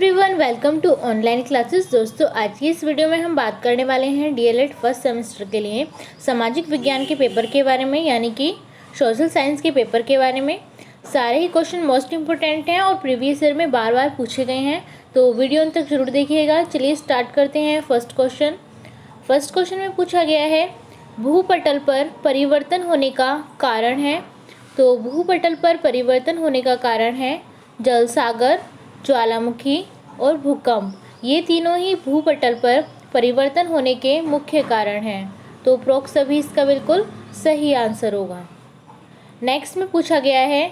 Everyone, welcome to online classes. दोस्तों, आज की इस वीडियो में हम बात करने वाले हैं डीएलएड फर्स्ट सेमेस्टर के लिए सामाजिक विज्ञान के पेपर के बारे में, यानी कि सोशल साइंस के पेपर के बारे में। सारे ही क्वेश्चन मोस्ट इंपॉर्टेंट हैं और प्रीवियस ईयर में बार बार पूछे गए हैं, तो वीडियो अंत तक जरूर देखिएगा। चलिए स्टार्ट करते हैं। फर्स्ट क्वेश्चन में पूछा गया है, भूपटल पर परिवर्तन होने का कारण है। तो भूपटल पर परिवर्तन होने का कारण है जल सागर, ज्वालामुखी और भूकंप। ये तीनों ही भूपटल पर परिवर्तन होने के मुख्य कारण हैं। तो उपरोक्त सभी इसका बिल्कुल सही आंसर होगा। नेक्स्ट में पूछा गया है,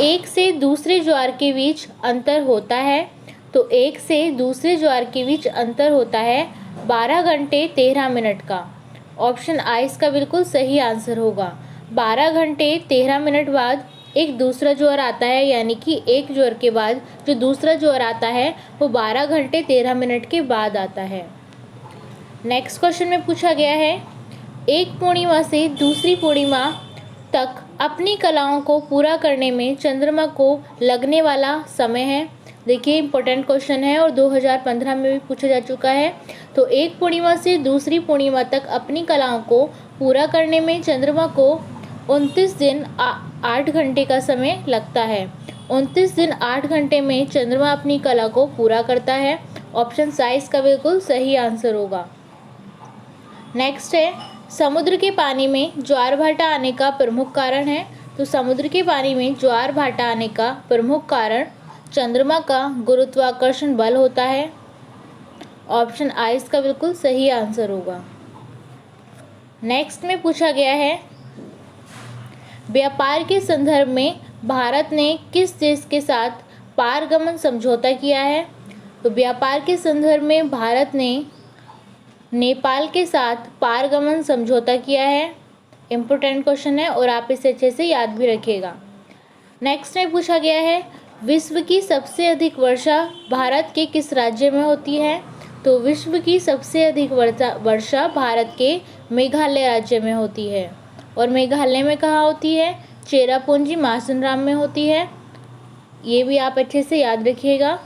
एक से दूसरे ज्वार के बीच अंतर होता है। तो एक से दूसरे ज्वार के बीच अंतर होता है 12 घंटे 13 मिनट का। ऑप्शन आ इसका बिल्कुल सही आंसर होगा। 12 घंटे 13 मिनट बाद एक दूसरा ज्वार आता है, यानी कि एक ज्वार के बाद जो दूसरा ज्वार आता है वो 12 घंटे 13 मिनट के बाद आता है। नेक्स्ट क्वेश्चन में पूछा गया है, एक पूर्णिमा से दूसरी पूर्णिमा तक अपनी कलाओं को पूरा करने में चंद्रमा को लगने वाला समय है। देखिए, इंपॉर्टेंट क्वेश्चन है और 2015 में भी पूछा जा चुका है। तो एक पूर्णिमा से दूसरी पूर्णिमा तक अपनी कलाओं को पूरा करने में चंद्रमा को 29 दिन 8 घंटे का समय लगता है। 29 दिन 8 घंटे में चंद्रमा अपनी कला को पूरा करता है। ऑप्शन साइज का बिल्कुल सही आंसर होगा। नेक्स्ट है, समुद्र के पानी में ज्वार भाटा आने का प्रमुख कारण है। तो समुद्र के पानी में ज्वार भाटा आने का प्रमुख कारण चंद्रमा का गुरुत्वाकर्षण बल होता है। ऑप्शन आ इसका बिल्कुल सही आंसर होगा। नेक्स्ट में पूछा गया है, व्यापार के संदर्भ में भारत ने किस देश के साथ पारगमन समझौता किया है। तो व्यापार के संदर्भ में भारत ने नेपाल के साथ पारगमन समझौता किया है। इम्पोर्टेंट क्वेश्चन है और आप इसे अच्छे से याद भी रखिएगा। नेक्स्ट में पूछा गया है, विश्व की सबसे अधिक वर्षा भारत के किस राज्य में होती है। तो विश्व की सबसे अधिक वर्षा भारत के मेघालय राज्य में होती है। और मेघालय में कहाँ होती है? चेरापूंजी माउसिनराम में होती है। ये भी आप अच्छे से याद रखिएगा।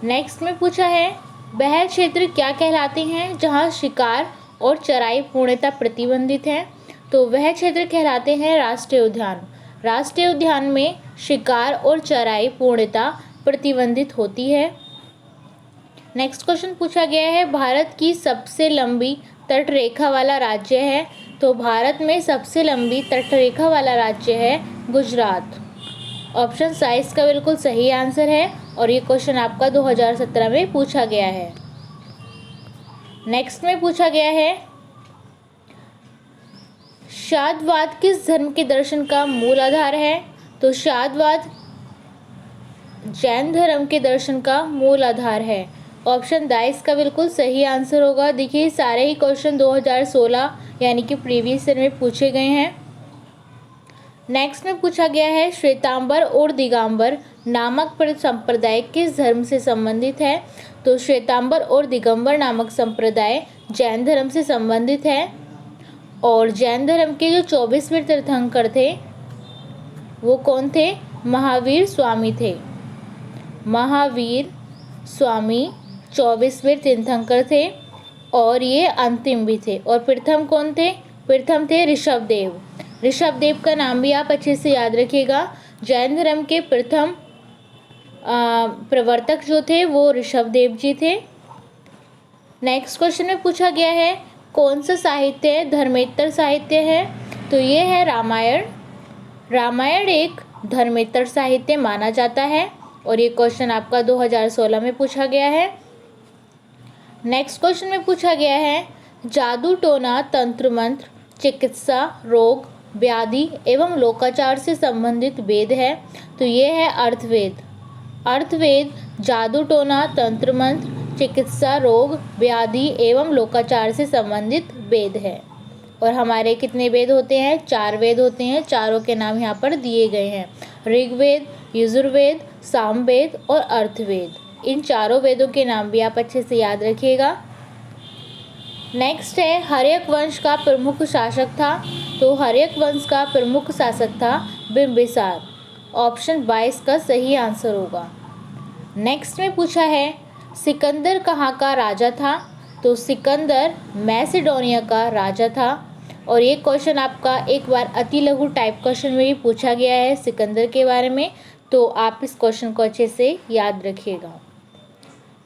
नेक्स्ट में पूछा है, वह क्षेत्र क्या कहलाते हैं जहाँ शिकार और चराई पूर्णतः प्रतिबंधित है। तो वह क्षेत्र कहलाते हैं राष्ट्रीय उद्यान। राष्ट्रीय उद्यान में शिकार और चराई पूर्णतः प्रतिबंधित होती है। नेक्स्ट क्वेश्चन पूछा गया है, भारत की सबसे लंबी तटरेखा वाला राज्य है। तो भारत में सबसे लंबी तटरेखा वाला राज्य है गुजरात। ऑप्शन साइज का बिल्कुल सही आंसर है और ये क्वेश्चन आपका 2017 में पूछा गया है। नेक्स्ट में पूछा गया है, शादवाद किस धर्म के दर्शन का मूल आधार है। तो शादवाद जैन धर्म के दर्शन का मूल आधार है। ऑप्शन द इसका बिल्कुल सही आंसर होगा। देखिए, सारे ही क्वेश्चन 2016 यानी कि प्रीवियस ईयर में पूछे गए हैं। नेक्स्ट में पूछा गया है, श्वेतांबर और दिगंबर नामक संप्रदाय किस धर्म से संबंधित है। तो श्वेतांबर और दिगंबर नामक संप्रदाय जैन धर्म से संबंधित है। और जैन धर्म के जो 24वें तीर्थंकर थे वो कौन थे? महावीर स्वामी थे। महावीर स्वामी 24वें तीर्थंकर थे और ये अंतिम भी थे। और प्रथम कौन थे? प्रथम थे ऋषभदेव। ऋषभदेव का नाम भी आप अच्छे से याद रखिएगा। जैन धर्म के प्रथम प्रवर्तक जो थे वो ऋषभदेव जी थे। नेक्स्ट क्वेश्चन में पूछा गया है, कौन सा साहित्य धर्मेतर साहित्य है। तो ये है रामायण। रामायण एक धर्मेतर साहित्य माना जाता है और ये क्वेश्चन आपका 2016 में पूछा गया है। नेक्स्ट क्वेश्चन में पूछा गया है, जादू टोना तंत्र मंत्र चिकित्सा रोग व्याधि एवं लोकाचार से संबंधित वेद है। तो ये है अर्थवेद। अर्थवेद जादू टोना तंत्र मंत्र चिकित्सा रोग व्याधि एवं लोकाचार से संबंधित वेद है। और हमारे कितने वेद होते हैं? 4 वेद होते हैं। चारों के नाम यहाँ पर दिए गए हैं, ऋग्वेद, यजुर्वेद, सामवेद और अर्थवेद। इन चारों वेदों के नाम भी आप अच्छे से याद रखिएगा। नेक्स्ट है, हर्यक वंश का प्रमुख शासक था। तो हर्यक वंश का प्रमुख शासक था बिंबिसार। ऑप्शन 22 का सही आंसर होगा। नेक्स्ट में पूछा है सिकंदर कहाँ का राजा था, तो सिकंदर मैसेडोनिया का राजा था। और ये क्वेश्चन आपका एक बार अति लघु टाइप क्वेश्चन में भी पूछा गया है सिकंदर के बारे में, तो आप इस क्वेश्चन को अच्छे से याद रखिएगा।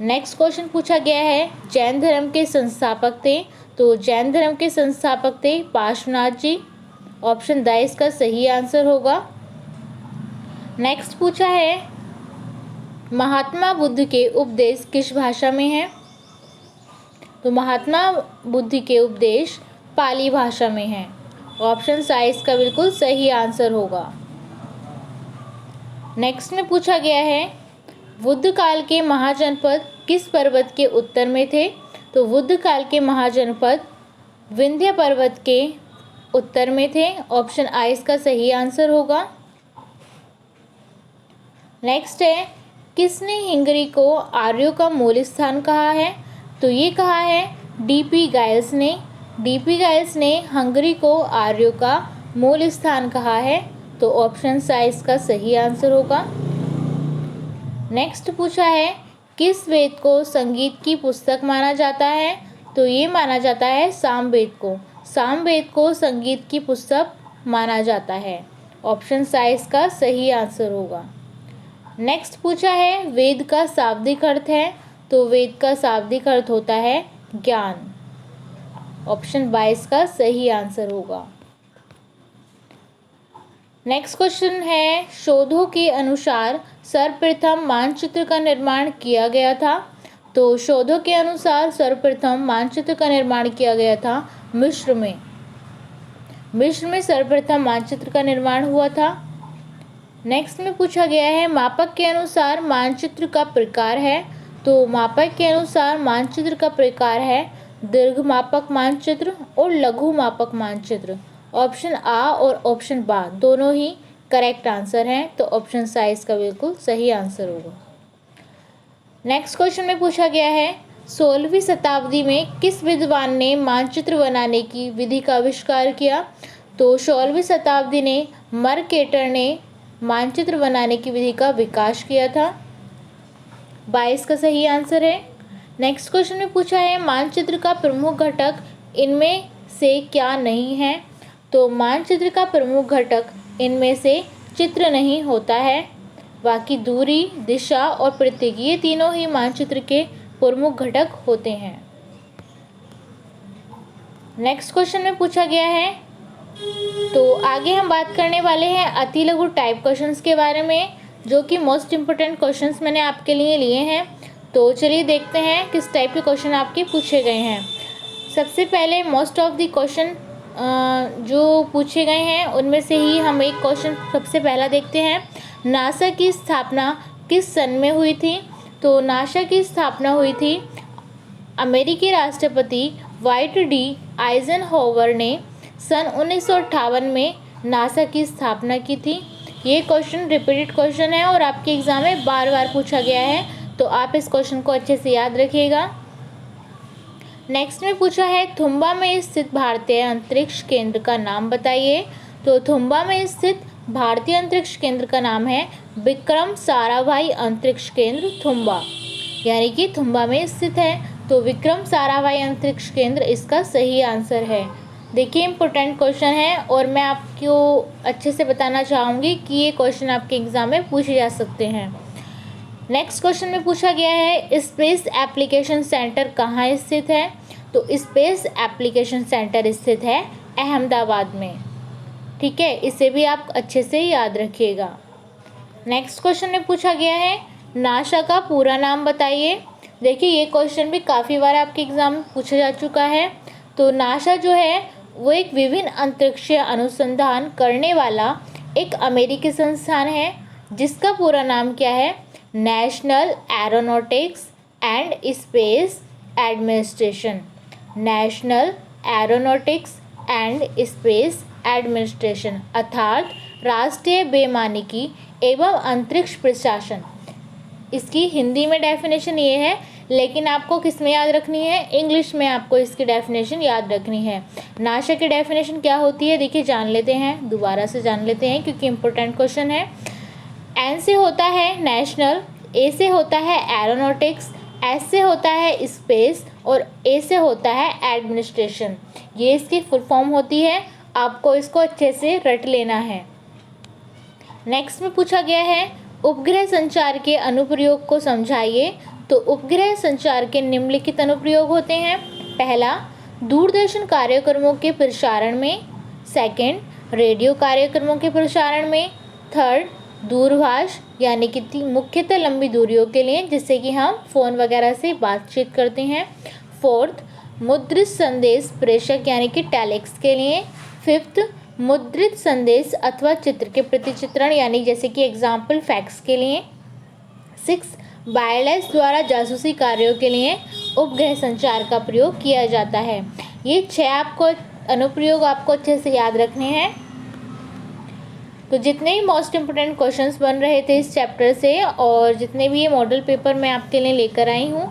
नेक्स्ट क्वेश्चन पूछा गया है जैन धर्म के संस्थापक थे, तो जैन धर्म के संस्थापक थे पार्श्वनाथ जी। ऑप्शन द इसका सही आंसर होगा। नेक्स्ट पूछा है महात्मा बुद्ध के उपदेश किस भाषा में है, तो महात्मा बुद्ध के उपदेश पाली भाषा में है। ऑप्शन सा इसका बिल्कुल सही आंसर होगा। नेक्स्ट में पूछा गया है बुद्ध काल के महाजनपद किस पर्वत के उत्तर में थे, तो बुद्ध काल के महाजनपद विंध्य पर्वत के उत्तर में थे। ऑप्शन आ इसका सही आंसर होगा। नेक्स्ट है किसने हंगरी को आर्यों का मूल स्थान कहा है, तो ये कहा है डीपी गाइल्स ने। डीपी गाइल्स ने हंगरी को आर्यों का मूल स्थान कहा है, तो ऑप्शन सा इसका सही आंसर होगा। नेक्स्ट पूछा है किस वेद को संगीत की पुस्तक माना जाता है, तो ये माना जाता है सामवेद को। सामवेद को संगीत की पुस्तक माना जाता है। ऑप्शन सा इसका सही आंसर होगा। नेक्स्ट पूछा है वेद का शाब्दिक अर्थ है, तो वेद का शाब्दिक अर्थ होता है ज्ञान। ऑप्शन 22 का सही आंसर होगा। नेक्स्ट क्वेश्चन है शोधों के अनुसार सर्वप्रथम मानचित्र का निर्माण किया गया था, तो शोधों के अनुसार सर्वप्रथम मानचित्र का निर्माण किया गया था मिस्र में। मिस्र में सर्वप्रथम मानचित्र का निर्माण हुआ था। नेक्स्ट में पूछा गया है मापक के अनुसार मानचित्र का प्रकार है, तो मापक के अनुसार मानचित्र का प्रकार है दीर्घ मापक मानचित्र और लघु मापक मानचित्र। ऑप्शन आ और ऑप्शन बा दोनों ही करेक्ट आंसर हैं, तो ऑप्शन सा इसका बिल्कुल सही आंसर होगा। नेक्स्ट क्वेश्चन में पूछा गया है 16वीं शताब्दी में किस विद्वान ने मानचित्र बनाने की विधि का आविष्कार किया, तो 16वीं शताब्दी ने मर्केटर ने मानचित्र बनाने की विधि का विकास किया था। 22 का सही आंसर है। नेक्स्ट क्वेश्चन में पूछा है मानचित्र का प्रमुख घटक इनमें से क्या नहीं है, तो मानचित्र का प्रमुख घटक इनमें से चित्र नहीं होता है। बाकी दूरी, दिशा और प्रतीक ये तीनों ही मानचित्र के प्रमुख घटक होते हैं। नेक्स्ट क्वेश्चन में पूछा गया है, तो आगे हम बात करने वाले हैं अति लघु टाइप क्वेश्चंस के बारे में, जो कि मोस्ट इम्पोर्टेंट क्वेश्चंस मैंने आपके लिए हैं। तो चलिए देखते हैं किस टाइप के क्वेश्चन आपके पूछे गए हैं। सबसे पहले मोस्ट ऑफ द क्वेश्चन जो पूछे गए हैं उनमें से ही हम एक क्वेश्चन सबसे पहला देखते हैं। नासा की स्थापना किस सन में हुई थी, तो नासा की स्थापना हुई थी अमेरिकी राष्ट्रपति वाइट डी आइजनहोवर ने सन 1958 में नासा की स्थापना की थी। ये क्वेश्चन रिपीटेड क्वेश्चन है और आपके एग्ज़ाम में बार बार पूछा गया है, तो आप इस क्वेश्चन को अच्छे से याद रखिएगा। नेक्स्ट में पूछा है थुम्बा में स्थित भारतीय अंतरिक्ष केंद्र का नाम बताइए, तो थुम्बा में स्थित भारतीय अंतरिक्ष केंद्र का नाम है विक्रम साराभाई अंतरिक्ष केंद्र थुम्बा, यानी कि थुम्बा में स्थित है, तो विक्रम साराभाई अंतरिक्ष केंद्र इसका सही आंसर है। देखिए इम्पोर्टेंट क्वेश्चन है और मैं आपको अच्छे से बताना चाहूँगी कि ये क्वेश्चन आपके एग्ज़ाम में पूछे जा सकते हैं। नेक्स्ट क्वेश्चन में पूछा गया है स्पेस एप्लीकेशन सेंटर कहाँ स्थित है, तो स्पेस एप्लीकेशन सेंटर स्थित है अहमदाबाद में। ठीक है, इसे भी आप अच्छे से याद रखिएगा। नेक्स्ट क्वेश्चन में पूछा गया है नासा का पूरा नाम बताइए। देखिए ये क्वेश्चन भी काफ़ी बार आपके एग्ज़ाम में पूछा जा चुका है। तो नासा जो है वो एक विभिन्न अंतरिक्षीय अनुसंधान करने वाला एक अमेरिकी संस्थान है, जिसका पूरा नाम क्या है, national aeronautics and space administration. National aeronautics and space administration अर्थात राष्ट्रीय बेमानिकी एवं अंतरिक्ष प्रशासन। इसकी हिंदी में डेफिनेशन ये है, लेकिन आपको किस में याद रखनी है, इंग्लिश में आपको इसकी डेफिनेशन याद रखनी है। नासा की डेफिनेशन क्या होती है, देखिए जान लेते हैं, दोबारा से जान लेते हैं क्योंकि इम्पोर्टेंट क्वेश्चन है। एन से होता है नेशनल, ए से होता है एरोनॉटिक्स, एस से होता है स्पेस और ए से होता है एडमिनिस्ट्रेशन। ये इसकी फुल फॉर्म होती है, आपको इसको अच्छे से रट लेना है। नेक्स्ट में पूछा गया है उपग्रह संचार के अनुप्रयोग को समझाइए। तो उपग्रह संचार के निम्नलिखित अनुप्रयोग होते हैं। पहला, दूरदर्शन कार्यक्रमों के प्रसारण में। सेकंड, रेडियो कार्यक्रमों के प्रसारण में। थर्ड, दूरभाष यानी कि मुख्यतः लंबी दूरियों के लिए, जिससे कि हम फ़ोन वगैरह से बातचीत करते हैं। फोर्थ, मुद्रित संदेश प्रेषक यानी कि टेलेक्स के लिए। फिफ्थ, मुद्रित संदेश अथवा चित्र के प्रतिचित्रण यानी जैसे कि एग्जाम्पल फैक्स के लिए। सिक्स, वायरलेस द्वारा जासूसी कार्यों के लिए उपग्रह संचार का प्रयोग किया जाता है। ये 6 आपको अनुप्रयोग आपको अच्छे से याद रखने हैं। तो जितने भी मोस्ट इम्पोर्टेंट क्वेश्चंस बन रहे थे इस चैप्टर से और जितने भी ये मॉडल पेपर मैं आपके लिए लेकर आई हूँ,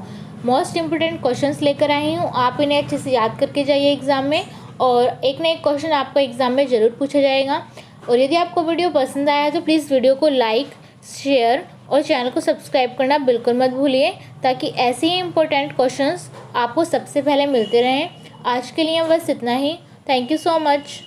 मोस्ट इम्पोर्टेंट क्वेश्चंस लेकर आई हूँ, आप इन्हें अच्छे से याद करके जाइए एग्ज़ाम में और एक ना एक क्वेश्चन आपको एग्ज़ाम में ज़रूर पूछा जाएगा। और यदि आपको वीडियो पसंद आया तो प्लीज़ वीडियो को लाइक, शेयर और चैनल को सब्सक्राइब करना बिल्कुल मत भूलिए, ताकि ऐसे ही इम्पोर्टेंट क्वेश्चंस आपको सबसे पहले मिलते रहें। आज के लिए बस इतना ही। Thank you so much.